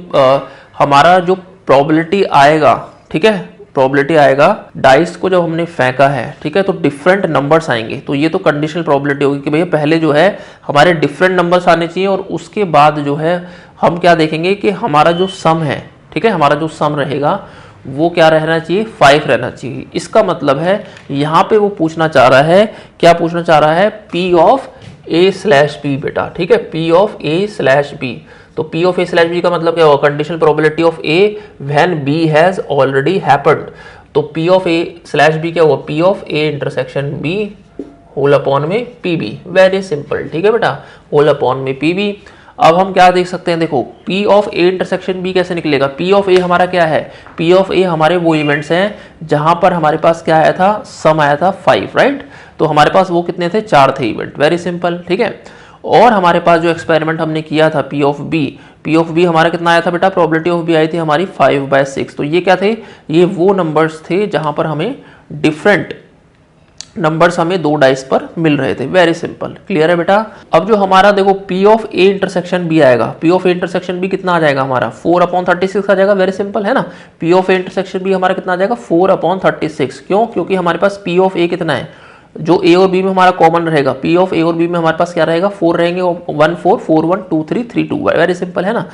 हमारा जो प्रोबेबिलिटी आएगा, ठीक है, प्रोबेबिलिटी आएगा डाइस को जब हमने फेंका है, ठीक है, तो डिफरेंट नंबर्स आएंगे। तो ये तो कंडीशनल प्रोबेबिलिटी होगी कि भैया पहले जो है हमारे डिफरेंट नंबर्स आने चाहिए और उसके बाद जो है हम क्या देखेंगे कि हमारा जो सम है, ठीक है, हमारा जो सम रहेगा वो क्या रहना चाहिए, 5 रहना चाहिए। इसका मतलब है यहाँ पे वो पूछना चाह रहा है, क्या पूछना चाह रहा है, P ऑफ A/B बेटा। ठीक है, P ऑफ A/B। तो P ऑफ A/B का मतलब क्या होगा, conditional probability of A when B has already happened. तो P ऑफ A/B क्या हुआ, P of A intersection B whole upon में PB। Very simple. ठीक है बेटा, होल अपॉन में PB। अब हम क्या देख सकते हैं, देखो P of A intersection B कैसे निकलेगा, P ऑफ A हमारा क्या है, P ऑफ A हमारे वो इवेंट्स हैं जहां पर हमारे पास क्या आया था, सम आया था 5, राइट। तो हमारे पास वो कितने थे, 4 थे इवेंट। Very simple. ठीक है, और हमारे पास जो एक्सपेरिमेंट हमने किया था P ऑफ B हमारा कितना आया था बेटा, प्रोबेबिलिटी ऑफ B आई थी हमारी 5/6। तो ये क्या थे, ये वो नंबर्स थे जहां पर हमें डिफरेंट नंबर्स हमें 2 डाइस पर मिल रहे थे। Very simple. क्लियर है बेटा। अब जो हमारा देखो P of A intersection B आएगा, P of A intersection B कितना आ जाएगा हमारा, 4/36 आ जाएगा। वेरी सिंपल, है ना। P of A intersection B हमारा कितना आ जाएगा, 4/36। क्यों, क्योंकि हमारे पास P ऑफ A कितना है, जो A और B में हमारा कॉमन रहेगा, P ऑफ A और B में हमारे पास क्या रहेगा, 4 रहेंगे, 1 4 4 1 2 3 3 2। वेरी सिंपल, है ना।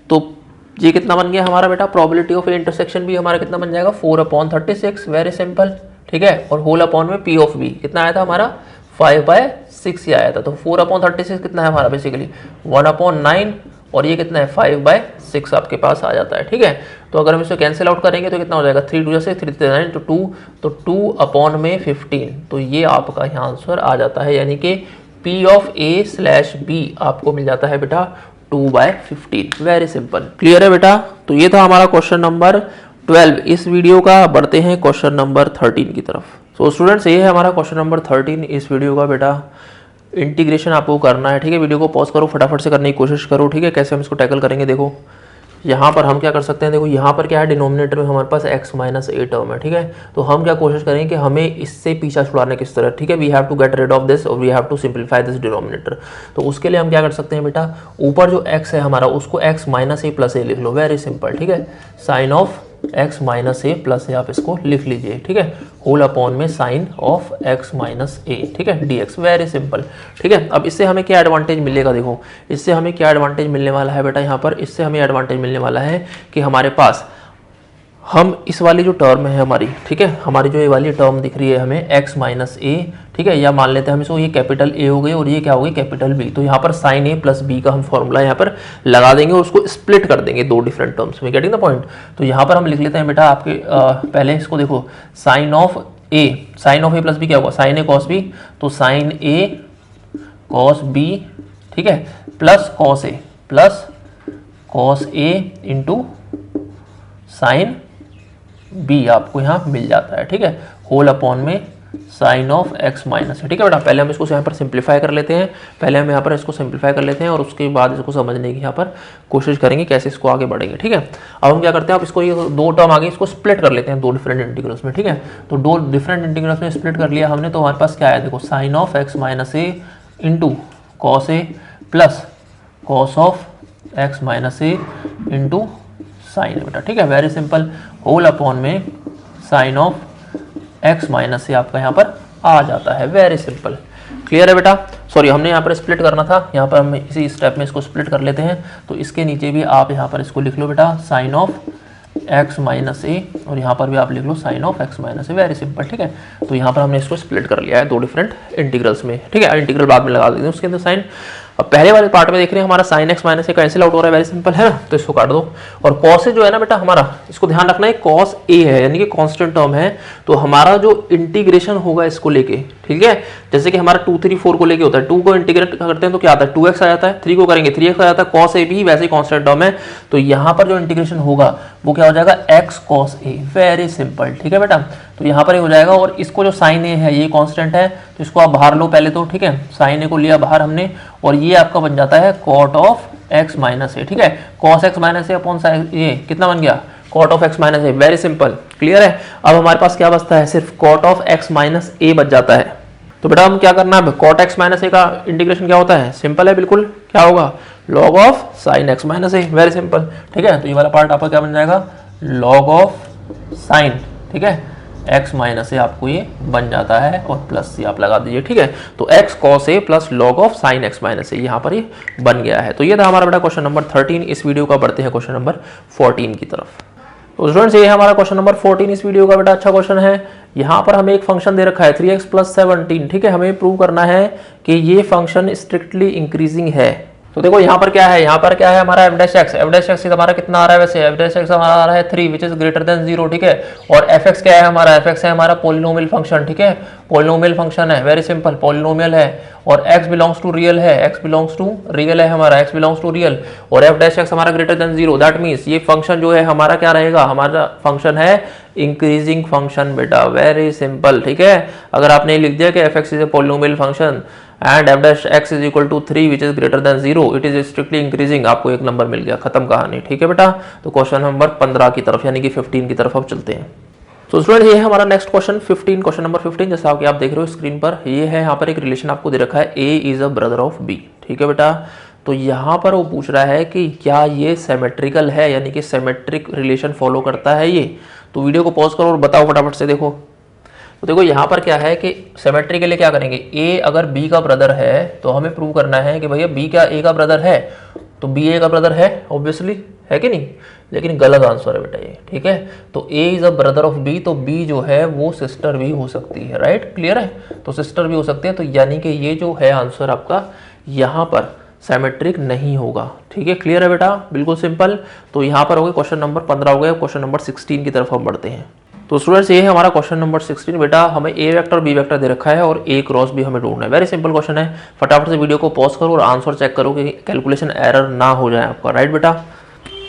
तो ये कितना बन गया हमारा बेटा, probability of A intersection B हमारा कितना बन जाएगा 4/36, वेरी सिंपल, ठीक है। और होल अपॉन में पी ऑफ बी कितना आया था हमारा 5/6 ही आया था। तो 4/36 कितना है हमारा बेसिकली 1/9 और ये कितना है 5/6 आपके पास आ जाता है, ठीक है। तो अगर हम इसे कैंसिल आउट करेंगे तो कितना हो जाएगा 3 2 से 3 9 तो 2, तो 2/15, तो ये आपका यहाँ आंसर आ जाता है, यानी कि P ऑफ A/B आपको मिल जाता है बेटा 2/15, वेरी सिंपल, क्लियर है बेटा। तो ये था हमारा क्वेश्चन नंबर 12 इस वीडियो का। बढ़ते हैं क्वेश्चन नंबर 13 की तरफ। तो स्टूडेंट्स ये है हमारा क्वेश्चन नंबर 13 इस वीडियो का बेटा। इंटीग्रेशन आपको करना है, ठीक है। वीडियो को पॉज करो, फटाफट से करने की कोशिश करो, ठीक है। कैसे हम इसको टैकल करेंगे, देखो यहाँ पर हम क्या कर सकते हैं, देखो यहाँ पर क्या है, डिनोमिनेटर में हमारे पास x-a टर्म है, ठीक है। तो हम क्या कोशिश करेंगे कि हमें इससे पीछा छुड़ाने किस तरह, ठीक है। We have to get rid of this और we have to simplify this denominator. तो उसके लिए हम क्या कर सकते हैं बेटा, ऊपर जो x है हमारा उसको x-a लिख लो, वेरी सिंपल, ठीक है। साइन ऑफ x-a आप इसको लिख लीजिए, ठीक है। होल अपॉन में साइन ऑफ x-a, ठीक है, dx, वेरी सिंपल, ठीक है। अब इससे हमें क्या एडवांटेज मिलेगा, देखो इससे हमें क्या एडवांटेज मिलने वाला है बेटा, यहाँ पर इससे हमें एडवांटेज मिलने वाला है कि हमारे पास हम इस वाली जो टर्म है हमारी, ठीक है, हमारी जो ये वाली टर्म दिख रही है हमें x-a, ठीक है, या मान लेते हैं हम इसको ये कैपिटल A हो गई और ये क्या हो गई कैपिटल B। तो यहाँ पर साइन A प्लस B का हम फॉर्मूला यहाँ पर लगा देंगे और उसको स्प्लिट कर देंगे दो डिफरेंट टर्म्स में, गेटिंग द पॉइंट। तो यहाँ पर हम लिख लेते हैं बेटा आपके पहले इसको देखो, sine of A plus B क्या होगा, साइन A कॉस B, तो साइन A कॉस B, ठीक है, plus cos A into sine B आपको यहाँ मिल जाता है, ठीक है। होल अपॉन में साइन ऑफ x-a, ठीक है बेटा। पहले हम इसको यहाँ पर सिंप्लीफाई कर लेते हैं, पहले हम यहाँ पर इसको सिंप्लीफाई कर लेते हैं और उसके बाद इसको समझने की यहाँ पर कोशिश करेंगे कैसे इसको आगे बढ़ेंगे, ठीक है। अब हम क्या करते हैं, अब इसको ये दो टर्म आगे इसको स्प्लिट कर लेते हैं दो डिफरेंट इंटीग्रल्स में, ठीक है। तो दो डिफरेंट इंटीग्रल्स में स्प्लिट कर लिया हमने, तो हमारे पास क्या है, देखो sine of x-a into cos A plus cos of x-a into sine है बेटा, ठीक है, वेरी सिंपल। होल अपॉन में साइन ऑफ x-a आपका यहाँ पर आ जाता है, वेरी सिंपल, क्लियर है बेटा। सॉरी हमने यहाँ पर स्प्लिट करना था, यहाँ पर हम इसी स्टेप में इसको स्प्लिट कर लेते हैं। तो इसके नीचे भी आप यहाँ पर इसको लिख लो बेटा साइन ऑफ x-a और यहाँ पर भी आप लिख लो sine of x-a, very simple, ठीक है। तो यहाँ पर हमने इसको स्प्लिट कर लिया है दो डिफरेंट इंटीग्रल्स में, ठीक है। इंटीग्रल बाद में लगा देते हैं उसके अंदर साइन। अब पहले वाले पार्ट में देख रहे हैं हमारा साइन x-a कैंसिल आउट हो रहा है, वेरी सिंपल है ना, तो इसको काट दो। और कॉस A जो है ना बेटा हमारा, इसको ध्यान रखना है, कॉस A है यानी कि कांस्टेंट टर्म है। तो हमारा जो इंटीग्रेशन होगा इसको लेके, ठीक है, जैसे कि हमारा 2 3 4 को लेके होता है, 2 को इंटीग्रेट करते हैं तो क्या आता है 2x आ जाता है, 3 को करेंगे 3x आ जाता है, कॉस A भी वैसे ही कांस्टेंट टर्म है। तो यहाँ पर जो इंटीग्रेशन होगा वो क्या हो जाएगा x cos A, very simple, ठीक है बेटा। तो यहाँ पर ये हो जाएगा और इसको जो साइन A है ये कांस्टेंट है, तो इसको आप बाहर लो पहले तो, ठीक है। साइन A को लिया बाहर हमने और ये आपका बन जाता है कॉट ऑफ x-a, ठीक है। कॉस x-a अपॉन ये कितना बन गया cot of x-a, very simple, clear है। अब हमारे पास क्या बचता है, सिर्फ कॉट ऑफ x-a बच जाता है। तो बेटा हम क्या करना है, कॉट x-a का इंटीग्रेशन क्या होता है, सिंपल है बिल्कुल, क्या होगा log of sine x-a, very simple, ठीक है। तो ये वाला पार्ट आपका क्या बन जाएगा लॉग ऑफ साइन, ठीक है, x-a आपको ये बन जाता है और प्लस C आप लगा दीजिए, ठीक है। तो x cos A plus log of sine x-a यहाँ पर ये बन गया है। तो ये था हमारा बेटा क्वेश्चन नंबर 13 इस वीडियो का। बढ़ते हैं क्वेश्चन नंबर 14 की तरफ। तो स्टूडेंट्स ये है हमारा क्वेश्चन नंबर 14 इस वीडियो का बेटा, अच्छा क्वेश्चन है। यहाँ पर हमें एक फंक्शन दे रखा है 3x + 17, ठीक है। हमें प्रूव करना है कि ये फंक्शन स्ट्रिक्टली इंक्रीजिंग है। तो देखो यहाँ पर क्या है, यहाँ पर क्या है हमारा f'(x) हमारा कितना आ रहा है, वैसे f'(x) हमारा आ रहा है 3 विच इज ग्रेटर देन 0, ठीक है। और fx क्या है हमारा, fx है हमारा पॉलिनोमियल फंक्शन, ठीक है, पॉलिनोमियल फंक्शन है, वेरी सिंपल, पॉलिनोमियल है। और x बिलोंग्स टू रियल है, x बिलोंग्स टू रियल है हमारा, x बिलोंग्स टू रियल। और f'(x) हमारा ग्रेटर देन 0, दैट मीन्स ये फंक्शन जो है हमारा क्या रहेगा, हमारा फंक्शन है इंक्रीजिंग फंक्शन बेटा, वेरी सिंपल, ठीक है। अगर आपने लिख दिया कि fx is a polynomial function and f'(x) is equal to 3 which is greater than 0, it is strictly increasing, आपको एक नंबर मिल गया, खत्म कहानी, ठीक है बेटा। तो क्वेश्चन नंबर 15 की तरफ यानी कि 15 की तरफ अब चलते हैं। तो स्टूडेंट ये है हमारा नेक्स्ट क्वेश्चन 15, क्वेश्चन नंबर 15, जैसा कि आप देख रहे हो स्क्रीन पर, ये है यहाँ पर एक रिलेशन आपको दे रखा है A is a brother of B, ठीक है बेटा। तो यहाँ पर वो पूछ रहा है कि क्या ये सिमेट्रिकल है, यानी कि सिमेट्रिक रिलेशन फॉलो करता है ये। तो वीडियो को पॉज करो और बताओ फटाफट से। देखो तो देखो यहाँ पर क्या है कि सिमेट्री के लिए क्या करेंगे, A अगर B का ब्रदर है तो हमें प्रूव करना है कि भैया B क्या A का ब्रदर है, तो B A का ब्रदर है, ऑब्वियसली है कि नहीं, लेकिन गलत आंसर है बेटा ये, ठीक है। तो A is a brother of B, तो बी जो है वो सिस्टर भी हो सकती है, राइट, क्लियर है, तो सिस्टर भी हो सकती है, तो यानी कि ये जो है आंसर आपका यहाँ पर सिमेट्रिक नहीं होगा, ठीक है, क्लियर है बेटा, बिल्कुल सिंपल। तो यहाँ पर हो गया क्वेश्चन नंबर 15 हो गया, क्वेश्चन नंबर 16 की तरफ हम बढ़ते हैं। तो स्टूडेंट्स ये है हमारा क्वेश्चन नंबर 16। बेटा हमें ए वेक्टर बी वेक्टर दे रखा है और ए क्रॉस भी हमें ढूंढना है, वेरी सिंपल क्वेश्चन है। फटाफट से वीडियो को पॉज करो और आंसर चेक करो कि कैलकुलेशन एरर ना हो जाए आपका, राइट बेटा।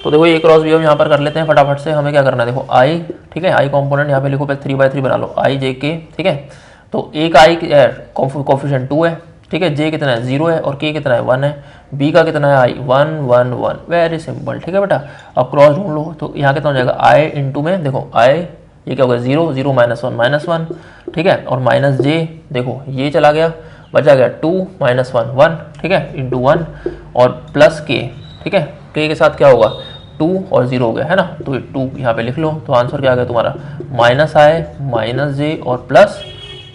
तो देखो ए क्रॉस बी हम यहाँ पर कर लेते हैं फटाफट से। हमें क्या करना है, देखो आई, ठीक है, आई कॉम्पोनेंट यहाँ पे लिखो, पहले 3/3 बना लो, आई जे के, ठीक है। तो ए का आई कोफिशिएंट 2 है, ठीक है, जे कितना है 0 है और के कितना है 1 है, बी का कितना है आई 1 1 1, वेरी सिंपल, ठीक है बेटा। अब क्रॉस ढूंढ लो, तो यहाँ कितना हो जाएगा आई इंटू में, देखो आई ये क्या होगा 0 0 -1 -1, ठीक है, और माइनस जे, देखो ये चला गया, बचा गया 2 -1 1, ठीक है, इंटू 1 और प्लस के, ठीक है, के साथ क्या होगा 2 और 0 हो गया है ना, तो 2 यहाँ पे लिख लो। तो आंसर क्या आ गया तुम्हारा माइनस आई माइनस जे और प्लस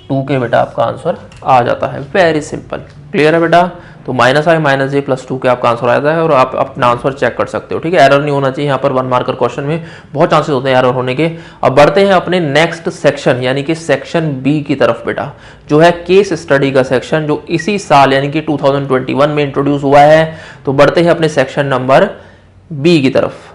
2 के, बेटा आपका आंसर आ जाता है, वेरी सिंपल, क्लियर है बेटा। तो माइनस आई माइनस जे प्लस 2 के आपका आंसर आ जाता है और आप अपना आंसर चेक कर सकते हो, ठीक है, एरर नहीं होना चाहिए यहाँ पर। 1 मार्कर क्वेश्चन में बहुत चांसेस होते हैं एरर होने के। अब बढ़ते हैं अपने नेक्स्ट सेक्शन यानी कि सेक्शन बी की तरफ बेटा, जो है केस स्टडी का सेक्शन, जो इसी साल यानी कि 2021 में इंट्रोड्यूस हुआ है। तो बढ़ते हैं अपने सेक्शन नंबर बी की तरफ।